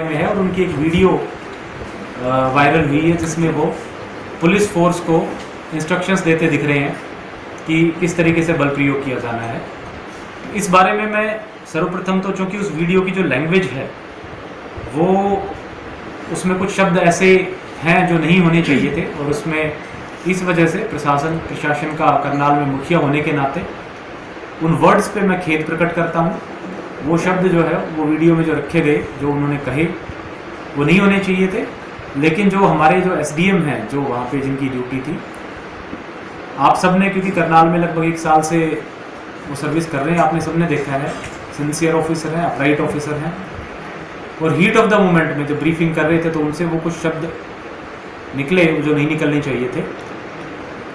में है और उनकी एक वीडियो वायरल हुई है जिसमें वो पुलिस फोर्स को इंस्ट्रक्शंस देते दिख रहे हैं कि किस तरीके से बल प्रयोग किया जाना है। इस बारे में मैं सर्वप्रथम तो चूँकि उस वीडियो की जो लैंग्वेज है वो उसमें कुछ शब्द ऐसे हैं जो नहीं होने चाहिए थे और उसमें इस वजह से प्रशासन का करनाल में मुखिया होने के नाते उन वर्ड्स पे मैं खेद प्रकट करता हूँ। वो शब्द जो है वो वीडियो में जो रखे गए जो उन्होंने कहे वो नहीं होने चाहिए थे। लेकिन जो हमारे जो एसडीएम हैं जो वहाँ पे जिनकी ड्यूटी थी, आप सब ने, क्योंकि करनाल में लगभग 1 साल से वो सर्विस कर रहे हैं, आपने सबने देखा है, सिंसियर ऑफिसर हैं, अपराइट ऑफिसर हैं, और हीट ऑफ द मोमेंट में जब ब्रीफिंग कर रहे थे तो उनसे वो कुछ शब्द निकले जो नहीं निकलने चाहिए थे।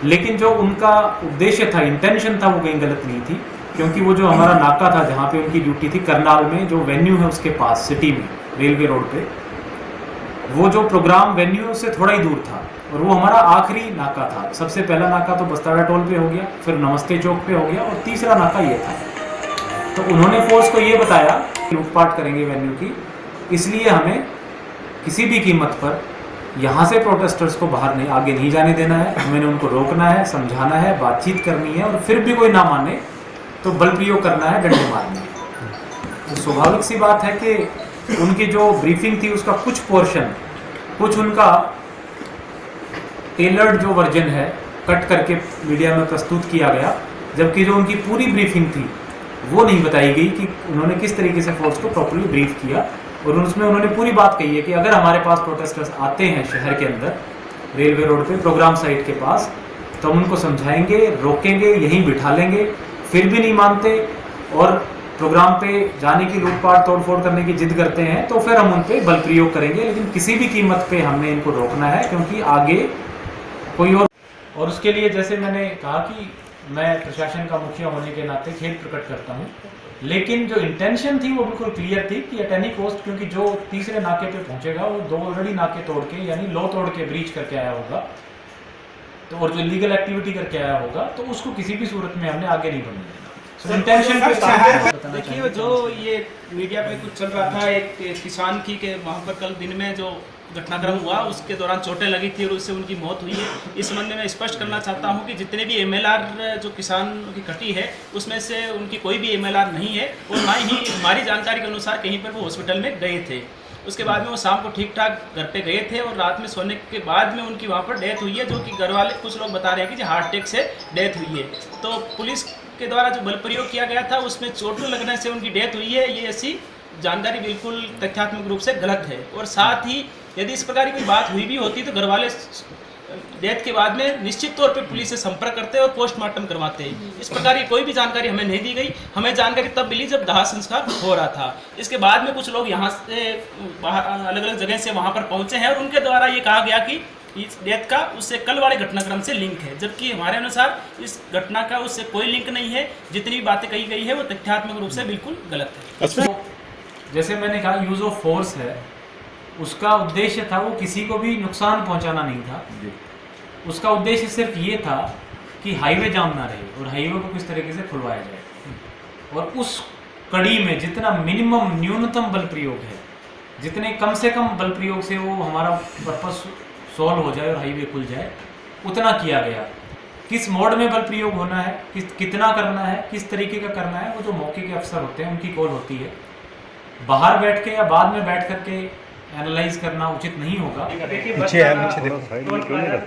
लेकिन जो उनका उद्देश्य था, इंटेंशन था, वो कहीं गलत नहीं थी, क्योंकि वो जो हमारा नाका था जहाँ पे उनकी ड्यूटी थी करनाल में, जो वेन्यू है उसके पास सिटी में रेलवे रोड पे, वो जो प्रोग्राम वेन्यू उससे थोड़ा ही दूर था और वो हमारा आखिरी नाका था। सबसे पहला नाका तो बस्ताड़ा टोल पे हो गया, फिर नमस्ते चौक पे हो गया और तीसरा नाका ये था। तो उन्होंने फोर्स को ये बताया कि लूटपाट करेंगे वेन्यू की, इसलिए हमें किसी भी कीमत पर यहाँ से प्रोटेस्टर्स को बाहर नहीं, आगे नहीं जाने देना है, हमें उनको रोकना है, समझाना है, बातचीत करनी है और फिर भी कोई ना माने तो बल प्रयोग करना है, डंडे मारने। तो स्वाभाविक सी बात है कि उनकी जो ब्रीफिंग थी उसका कुछ पोर्शन, कुछ उनका टेलर्ड जो वर्जन है कट करके मीडिया में प्रस्तुत किया गया, जबकि जो उनकी पूरी ब्रीफिंग थी वो नहीं बताई गई कि उन्होंने किस तरीके से फोर्स को प्रॉपर्ली ब्रीफ किया। और उसमें उन्होंने पूरी बात कही है कि अगर हमारे पास प्रोटेस्टर्स आते हैं शहर के अंदर रेलवे रोड पे प्रोग्राम साइट के पास तो हम उनको समझाएंगे, रोकेंगे, यहीं बिठा लेंगे, फिर भी नहीं मानते और प्रोग्राम पे जाने की लूटपाट तोड़फोड़ करने की जिद करते हैं तो फिर हम उन पर बल प्रयोग करेंगे, लेकिन किसी भी कीमत पे हमने इनको रोकना है क्योंकि आगे कोई और उसके लिए जैसे मैंने कहा कि मैं प्रशासन का मुखिया होने के नाते खेद प्रकट करता हूँ, लेकिन जो इंटेंशन थी वो बिल्कुल क्लियर थी कि एट एनी कॉस्ट, क्योंकि जो तीसरे नाके पे पहुंचेगा वो 2 ऑलरेडी नाके तोड़ के यानी लॉ तोड़ के ब्रीच करके आया होगा तो और जो लीगल एक्टिविटी करके आया होगा तो उसको किसी भी सूरत में हमने आगे नहीं बढ़ने देना। इंटेंशन पे देखिए जो ये मीडिया पे कुछ चल रहा था एक किसान की के वहाँ पर कल दिन में जो घटनाक्रम हुआ उसके दौरान चोटें लगी थी और उससे उनकी मौत हुई है। इस संबंध में मैं स्पष्ट करना चाहता हूं कि जितने भी एमएलआर जो किसान की कटी है उसमें से उनकी कोई भी एमएलआर नहीं है और ना ही हमारी जानकारी के अनुसार कहीं पर वो हॉस्पिटल में गए थे। उसके बाद में वो शाम को ठीक ठाक घर पे गए थे और रात में सोने के बाद में उनकी वहाँ पर डेथ हुई है, जो कि घर वाले कुछ लोग बता रहे हैं कि हार्ट अटैक से डेथ हुई है। तो पुलिस के द्वारा जो बल प्रयोग किया गया था उसमें चोट लगने से उनकी डेथ हुई है, ये ऐसी जानकारी बिल्कुल तथ्यात्मक रूप से गलत है। और साथ ही यदि इस प्रकार की कोई बात हुई भी होती तो घर वाले डेथ के बाद में निश्चित तौर पे पुलिस से संपर्क करते और पोस्टमार्टम करवाते हैं। इस प्रकार की कोई भी जानकारी हमें नहीं दी गई। हमें जानकारी तब मिली जब दाह संस्कार हो रहा था। इसके बाद में कुछ लोग यहाँ से बाहर अलग अलग जगह से वहाँ पर पहुँचे हैं और उनके द्वारा ये कहा गया कि इस डेथ का उससे कल वाले घटनाक्रम से लिंक है, जबकि हमारे अनुसार इस घटना का उससे कोई लिंक नहीं है। जितनी भी बातें कही गई है वो तथ्यात्मक रूप से बिल्कुल गलत है। तो जैसे मैंने कहा यूज ऑफ फोर्स है, उसका उद्देश्य था वो किसी को भी नुकसान पहुंचाना नहीं था। उसका उद्देश्य सिर्फ ये था कि हाईवे जाम ना रहे और हाईवे को किस तरीके से खुलवाया जाए और उस कड़ी में जितना मिनिमम न्यूनतम बल प्रयोग है, जितने कम से कम बल प्रयोग से वो हमारा पर्पस सॉल्व हो जाए और हाईवे खुल जाए, उतना किया गया। किस मोड में बल प्रयोग होना है, कितना करना है, किस तरीके का करना है, वो जो मौके के अफसर होते हैं उनकी कॉल होती है। बाहर बैठ के या बाद में बैठ करके एनालाइज करना उचित नहीं होगा।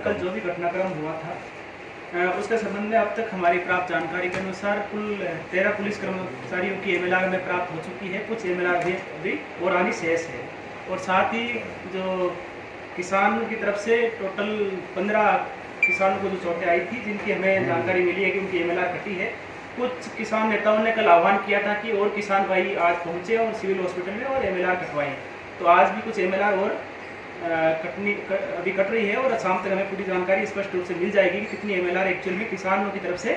कल जो भी घटनाक्रम हुआ था उसके संबंध में अब तक हमारी प्राप्त जानकारी के अनुसार कुल 13 पुलिस कर्मचारियों की एमएलआर में प्राप्त हो चुकी है। कुछ एमएलआर भी और आनी शेष है और साथ ही जो किसान की तरफ से टोटल 15 किसानों को जो चोटें आई थी जिनकी हमें जानकारी मिली है कि उनकी एमएलआर कटी है। कुछ किसान नेताओं ने कल आह्वान किया था कि और किसान भाई आज पहुंचे और सिविल हॉस्पिटल में और एमएलआर कटवाएं, तो आज भी कुछ एमएलआर और अभी कट रही है और शाम तक हमें पूरी जानकारी स्पष्ट रूप से मिल जाएगी कि कितनी एमएलआर एक्चुअल में किसानों की तरफ से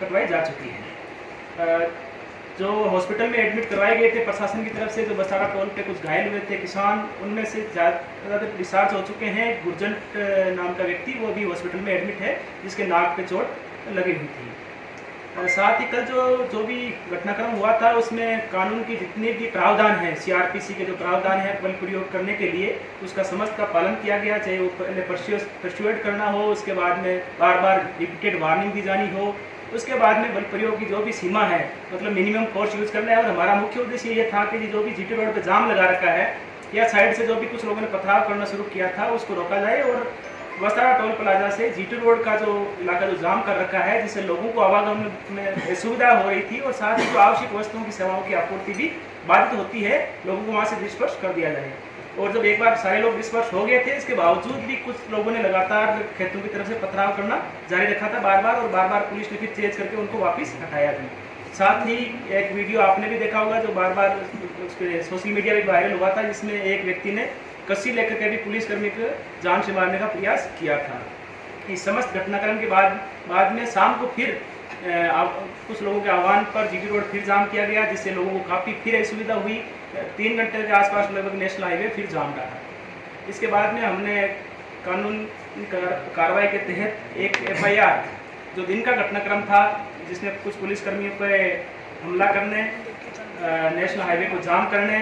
कटवाई जा चुकी है। जो हॉस्पिटल में एडमिट करवाए गए थे प्रशासन की तरफ से, जो बसाड़ा टोल पे कुछ घायल हुए थे किसान, उनमें से ज़्यादातर डिस्चार्ज हो चुके हैं। गुरजंट नाम का व्यक्ति वो भी हॉस्पिटल में एडमिट है जिसके नाक पे चोट लगी हुई थी। साथ ही कल जो भी घटनाक्रम हुआ था उसमें कानून की जितने भी प्रावधान हैं, सीआरपीसी के जो प्रावधान है बल प्रयोग करने के लिए, उसका समस्त का पालन किया गया। चाहे वो पहले परस्यूएट करना हो, उसके बाद में बार बार रिपीटेड वार्निंग दी जानी हो, उसके बाद में बल प्रयोग की जो भी सीमा है मतलब मिनिमम फोर्स यूज़ करना है। और हमारा मुख्य उद्देश्य ये था कि जो भी जीटी रोड पर जाम लगा रखा है या साइड से जो भी कुछ लोगों ने पथराव करना शुरू किया था उसको रोका जाए, और वस्तारा टोल प्लाजा से जीटी रोड का जो इलाका जो जाम कर रखा है जिससे लोगों को आवागमन में सुविधा हो रही थी, और साथ ही जो आवश्यक वस्तुओं की सेवाओं की आपूर्ति भी बाधित होती है, लोगों को वहाँ से डिस्पर्स कर दिया जाए। और जब एक बार सारे लोग डिस्पर्स हो गए थे, इसके बावजूद भी कुछ लोगों ने लगातार खेतों की तरफ से पथराव करना जारी रखा था बार बार, और बार बार पुलिस ने फिर चेज करके उनको वापस हटाया भी। साथ ही एक वीडियो आपने भी देखा होगा जो बार बार सोशल मीडिया पर वायरल हुआ था, जिसमें एक व्यक्ति ने कस्सी लेकर के भी पुलिसकर्मी को जान से मारने का प्रयास किया था। इस समस्त घटनाक्रम के बाद में शाम को फिर कुछ लोगों के आह्वान पर जीटी रोड फिर जाम किया गया, जिससे लोगों को काफ़ी फिर असुविधा हुई। 3 घंटे के आसपास लगभग नेशनल हाईवे फिर जाम रहा। इसके बाद में हमने कानून कार्रवाई के तहत एक FIR जो दिन का घटनाक्रम था जिसमें कुछ पुलिसकर्मियों पर हमला करने, नेशनल हाईवे को जाम करने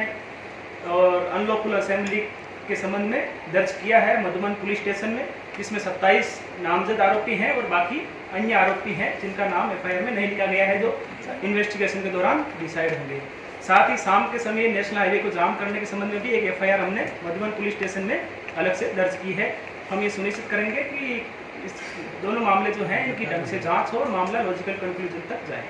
और अनलॉफुल असेंबली के संबंध में दर्ज किया है मधुबन पुलिस स्टेशन में, जिसमें 27 नामजद आरोपी हैं और बाकी अन्य आरोपी हैं जिनका नाम FIR में नहीं लिखा गया है, जो इन्वेस्टिगेशन के दौरान डिसाइड होंगे। साथ ही शाम के समय नेशनल हाईवे को जाम करने के संबंध में भी एक FIR हमने मधुबन पुलिस स्टेशन में अलग से दर्ज की है। हम ये सुनिश्चित करेंगे कि इस दोनों मामले जो हैं इनकी ढंग से जाँच हो और मामला लॉजिकल कंक्लूजन तक जाए।